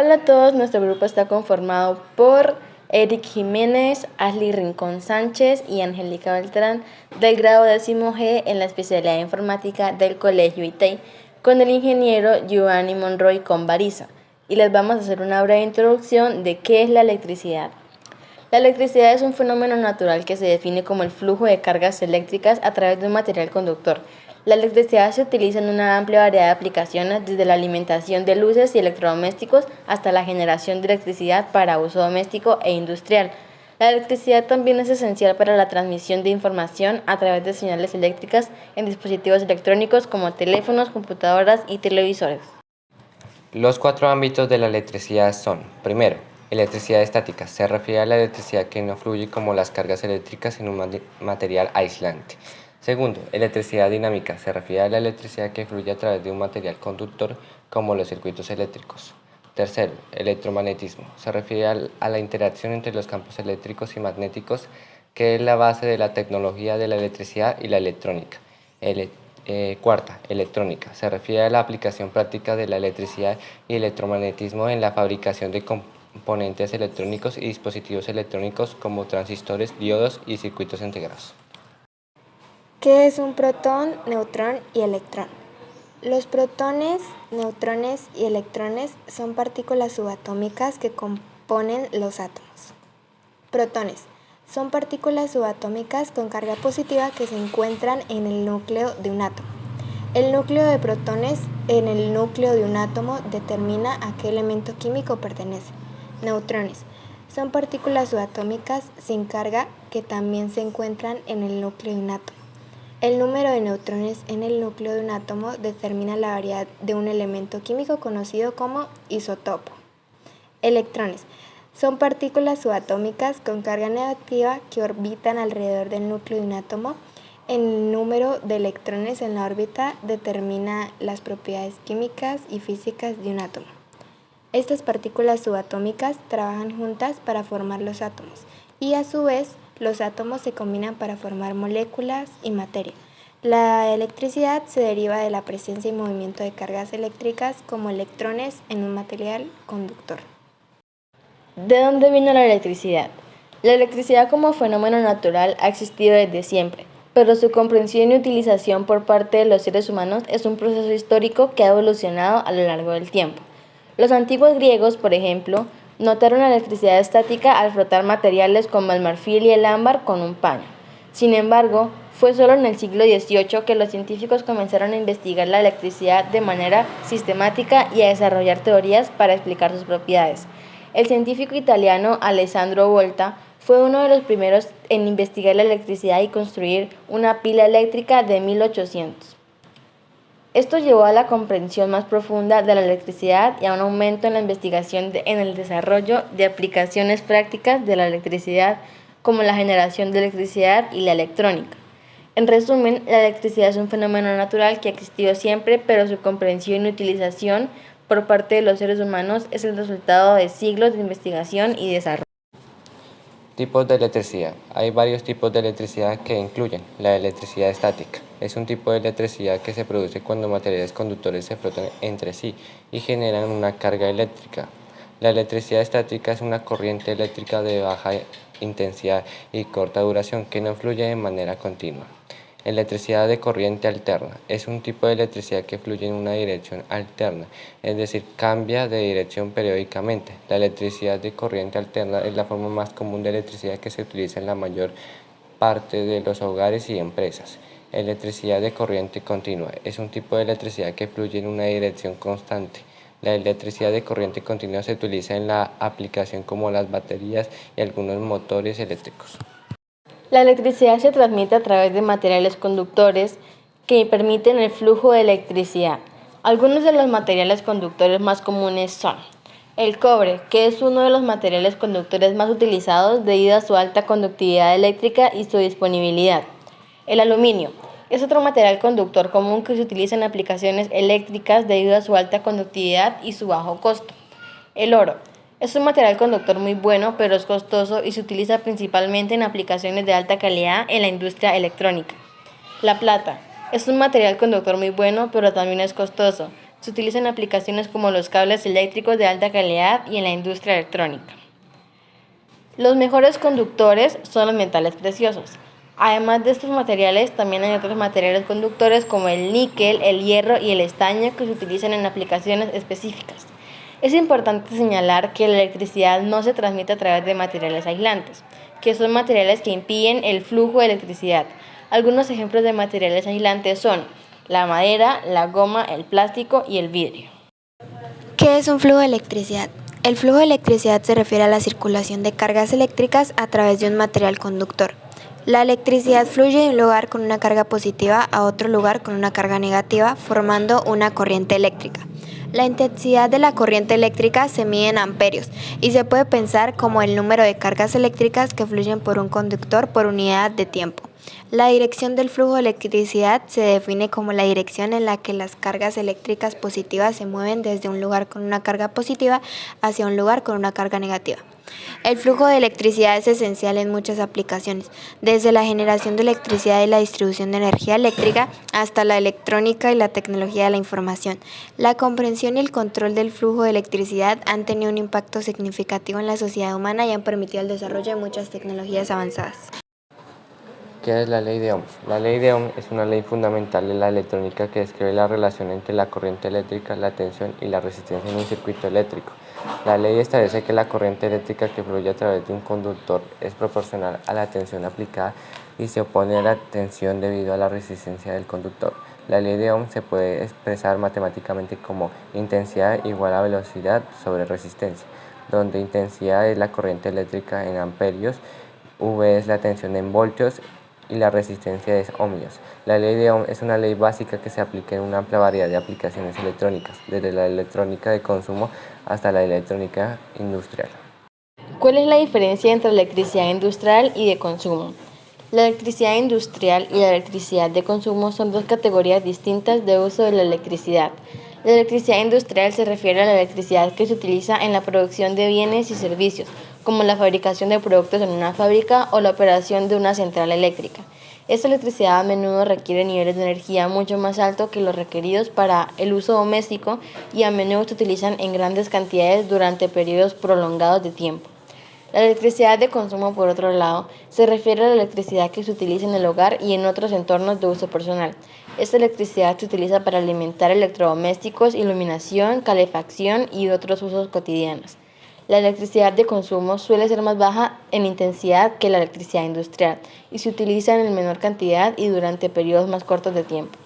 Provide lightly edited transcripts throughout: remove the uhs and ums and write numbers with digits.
Hola a todos, nuestro grupo está conformado por Eric Jiménez, Ashley Rincón Sánchez y Angélica Beltrán del grado 10G en la especialidad de informática del Colegio ITEI con el ingeniero Giovanni Monroy Convariza y les vamos a hacer una breve introducción de qué es la electricidad. La electricidad es un fenómeno natural que se define como el flujo de cargas eléctricas a través de un material conductor. La electricidad se utiliza en una amplia variedad de aplicaciones, desde la alimentación de luces y electrodomésticos hasta la generación de electricidad para uso doméstico e industrial. La electricidad también es esencial para la transmisión de información a través de señales eléctricas en dispositivos electrónicos como teléfonos, computadoras y televisores. Los cuatro ámbitos de la electricidad son: primero, electricidad estática. Se refiere a la electricidad que no fluye como las cargas eléctricas en un material aislante. Segundo, electricidad dinámica. Se refiere a la electricidad que fluye a través de un material conductor como los circuitos eléctricos. Tercero, electromagnetismo. Se refiere a la interacción entre los campos eléctricos y magnéticos, que es la base de la tecnología de la electricidad y la electrónica. Cuarta, electrónica. Se refiere a la aplicación práctica de la electricidad y electromagnetismo en la fabricación de componentes electrónicos y dispositivos electrónicos como transistores, diodos y circuitos integrados. ¿Qué es un protón, neutrón y electrón? Los protones, neutrones y electrones son partículas subatómicas que componen los átomos. Protones son partículas subatómicas con carga positiva que se encuentran en el núcleo de un átomo. El núcleo de protones en el núcleo de un átomo determina a qué elemento químico pertenece. Neutrones son partículas subatómicas sin carga que también se encuentran en el núcleo de un átomo. El número de neutrones en el núcleo de un átomo determina la variedad de un elemento químico conocido como isótopo. Electrones son partículas subatómicas con carga negativa que orbitan alrededor del núcleo de un átomo. El número de electrones en la órbita determina las propiedades químicas y físicas de un átomo. Estas partículas subatómicas trabajan juntas para formar los átomos y a su vez los átomos se combinan para formar moléculas y materia. La electricidad se deriva de la presencia y movimiento de cargas eléctricas como electrones en un material conductor. ¿De dónde vino la electricidad? La electricidad como fenómeno natural ha existido desde siempre, pero su comprensión y utilización por parte de los seres humanos es un proceso histórico que ha evolucionado a lo largo del tiempo. Los antiguos griegos, por ejemplo, notaron la electricidad estática al frotar materiales como el marfil y el ámbar con un paño. Sin embargo, fue solo en el siglo XVIII que los científicos comenzaron a investigar la electricidad de manera sistemática y a desarrollar teorías para explicar sus propiedades. El científico italiano Alessandro Volta fue uno de los primeros en investigar la electricidad y construir una pila eléctrica de 1800. Esto llevó a la comprensión más profunda de la electricidad y a un aumento en la investigación en el desarrollo de aplicaciones prácticas de la electricidad, como la generación de electricidad y la electrónica. En resumen, la electricidad es un fenómeno natural que ha existido siempre, pero su comprensión y utilización por parte de los seres humanos es el resultado de siglos de investigación y desarrollo. Tipos de electricidad. Hay varios tipos de electricidad que incluyen la electricidad estática. Es un tipo de electricidad que se produce cuando materiales conductores se frotan entre sí y generan una carga eléctrica. La electricidad estática es una corriente eléctrica de baja intensidad y corta duración que no fluye de manera continua. Electricidad de corriente alterna. Es un tipo de electricidad que fluye en una dirección alterna, es decir, cambia de dirección periódicamente. La electricidad de corriente alterna es la forma más común de electricidad que se utiliza en la mayor parte de los hogares y empresas. Electricidad de corriente continua. Es un tipo de electricidad que fluye en una dirección constante. La electricidad de corriente continua se utiliza en la aplicación como las baterías y algunos motores eléctricos. La electricidad se transmite a través de materiales conductores que permiten el flujo de electricidad. Algunos de los materiales conductores más comunes son el cobre, que es uno de los materiales conductores más utilizados debido a su alta conductividad eléctrica y su disponibilidad. El aluminio es otro material conductor común que se utiliza en aplicaciones eléctricas debido a su alta conductividad y su bajo costo. El oro es un material conductor muy bueno, pero es costoso y se utiliza principalmente en aplicaciones de alta calidad en la industria electrónica. La plata es un material conductor muy bueno, pero también es costoso, Se utiliza en aplicaciones como los cables eléctricos de alta calidad y en la industria electrónica. Los mejores conductores son los metales preciosos. Además de estos materiales, también hay otros materiales conductores como el níquel, el hierro y el estaño que se utilizan en aplicaciones específicas. Es importante señalar que la electricidad no se transmite a través de materiales aislantes, que son materiales que impiden el flujo de electricidad. Algunos ejemplos de materiales aislantes son la madera, la goma, el plástico y el vidrio. ¿Qué es un flujo de electricidad? El flujo de electricidad se refiere a la circulación de cargas eléctricas a través de un material conductor. La electricidad fluye de un lugar con una carga positiva a otro lugar con una carga negativa, formando una corriente eléctrica. La intensidad de la corriente eléctrica se mide en amperios y se puede pensar como el número de cargas eléctricas que fluyen por un conductor por unidad de tiempo. La dirección del flujo de electricidad se define como la dirección en la que las cargas eléctricas positivas se mueven desde un lugar con una carga positiva hacia un lugar con una carga negativa. El flujo de electricidad es esencial en muchas aplicaciones, desde la generación de electricidad y la distribución de energía eléctrica hasta la electrónica y la tecnología de la información. La comprensión y el control del flujo de electricidad han tenido un impacto significativo en la sociedad humana y han permitido el desarrollo de muchas tecnologías avanzadas. ¿Qué es la ley de Ohm? La ley de Ohm es una ley fundamental de la electrónica que describe la relación entre la corriente eléctrica, la tensión y la resistencia en un circuito eléctrico. La ley establece que la corriente eléctrica que fluye a través de un conductor es proporcional a la tensión aplicada y se opone a la tensión debido a la resistencia del conductor. La ley de Ohm se puede expresar matemáticamente como intensidad igual a velocidad sobre resistencia, donde intensidad es la corriente eléctrica en amperios, V es la tensión en voltios y la resistencia es ohmios. La ley de Ohm es una ley básica que se aplica en una amplia variedad de aplicaciones electrónicas, desde la electrónica de consumo hasta la electrónica industrial. ¿Cuál es la diferencia entre electricidad industrial y de consumo? La electricidad industrial y la electricidad de consumo son dos categorías distintas de uso de la electricidad. La electricidad industrial se refiere a la electricidad que se utiliza en la producción de bienes y servicios, como la fabricación de productos en una fábrica o la operación de una central eléctrica. Esta electricidad a menudo requiere niveles de energía mucho más altos que los requeridos para el uso doméstico y a menudo se utilizan en grandes cantidades durante periodos prolongados de tiempo. La electricidad de consumo, por otro lado, se refiere a la electricidad que se utiliza en el hogar y en otros entornos de uso personal. Esta electricidad se utiliza para alimentar electrodomésticos, iluminación, calefacción y otros usos cotidianos. La electricidad de consumo suele ser más baja en intensidad que la electricidad industrial y se utiliza en menor cantidad y durante periodos más cortos de tiempo.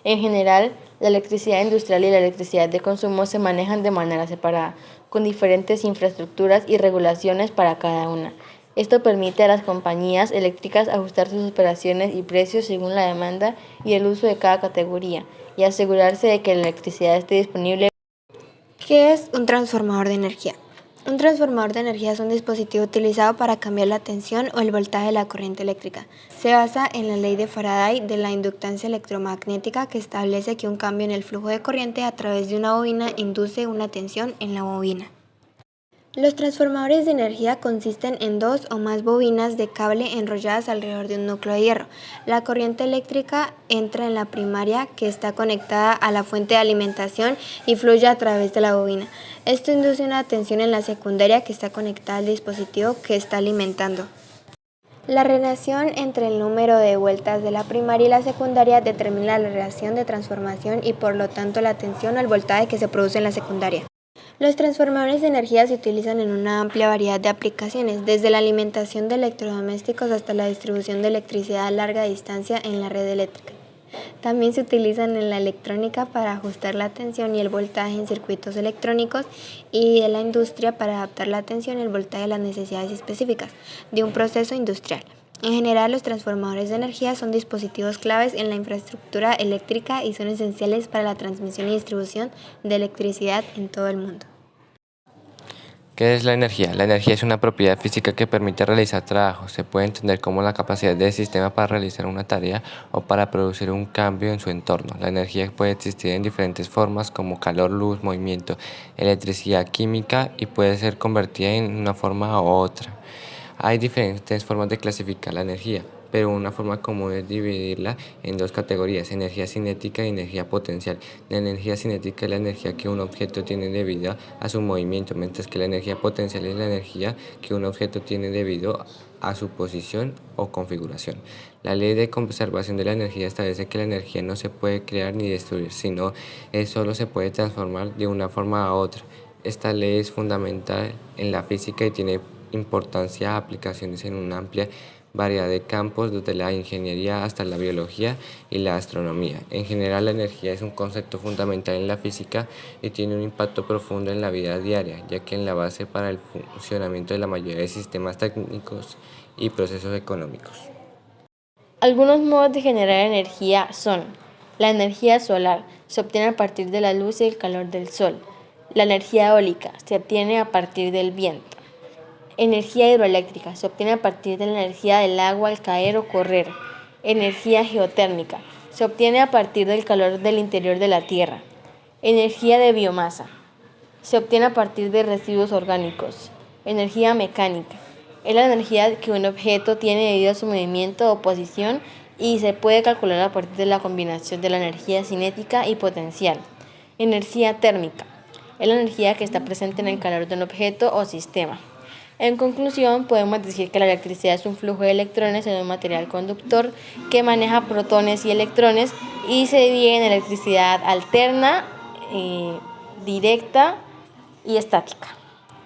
En general, la electricidad industrial y la electricidad de consumo se manejan de manera separada, con diferentes infraestructuras y regulaciones para cada una. Esto permite a las compañías eléctricas ajustar sus operaciones y precios según la demanda y el uso de cada categoría, y asegurarse de que la electricidad esté disponible. ¿Qué es un transformador de energía? Un transformador de energía es un dispositivo utilizado para cambiar la tensión o el voltaje de la corriente eléctrica. Se basa en la ley de Faraday de la inductancia electromagnética, que establece que un cambio en el flujo de corriente a través de una bobina induce una tensión en la bobina. Los transformadores de energía consisten en dos o más bobinas de cable enrolladas alrededor de un núcleo de hierro. La corriente eléctrica entra en la primaria, que está conectada a la fuente de alimentación, y fluye a través de la bobina. Esto induce una tensión en la secundaria, que está conectada al dispositivo que está alimentando. La relación entre el número de vueltas de la primaria y la secundaria determina la relación de transformación y por lo tanto la tensión o el voltaje que se produce en la secundaria. Los transformadores de energía se utilizan en una amplia variedad de aplicaciones, desde la alimentación de electrodomésticos hasta la distribución de electricidad a larga distancia en la red eléctrica. También se utilizan en la electrónica para ajustar la tensión y el voltaje en circuitos electrónicos y en la industria para adaptar la tensión y el voltaje a las necesidades específicas de un proceso industrial. En general, los transformadores de energía son dispositivos claves en la infraestructura eléctrica y son esenciales para la transmisión y distribución de electricidad en todo el mundo. ¿Qué es la energía? La energía es una propiedad física que permite realizar trabajo. Se puede entender como la capacidad del sistema para realizar una tarea o para producir un cambio en su entorno. La energía puede existir en diferentes formas como calor, luz, movimiento, electricidad, química y puede ser convertida en una forma u otra. Hay diferentes formas de clasificar la energía, pero una forma común es dividirla en dos categorías: energía cinética y energía potencial. La energía cinética es la energía que un objeto tiene debido a su movimiento, mientras que la energía potencial es la energía que un objeto tiene debido a su posición o configuración. La ley de conservación de la energía establece que la energía no se puede crear ni destruir, sino solo se puede transformar de una forma a otra. Esta ley es fundamental en la física y tiene importancia a aplicaciones en una amplia variedad de campos, desde la ingeniería hasta la biología y la astronomía. En general, la energía es un concepto fundamental en la física y tiene un impacto profundo en la vida diaria, ya que es la base para el funcionamiento de la mayoría de sistemas técnicos y procesos económicos. Algunos modos de generar energía son: la energía solar se obtiene a partir de la luz y el calor del sol. La energía eólica se obtiene a partir del viento. Energía hidroeléctrica se obtiene a partir de la energía del agua al caer o correr. Energía geotérmica se obtiene a partir del calor del interior de la tierra. Energía de biomasa se obtiene a partir de residuos orgánicos. Energía mecánica es la energía que un objeto tiene debido a su movimiento o posición y se puede calcular a partir de la combinación de la energía cinética y potencial. Energía térmica es la energía que está presente en el calor de un objeto o sistema. En conclusión, podemos decir que la electricidad es un flujo de electrones en un material conductor que maneja protones y electrones y se divide en electricidad alterna, directa y estática.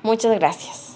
Muchas gracias.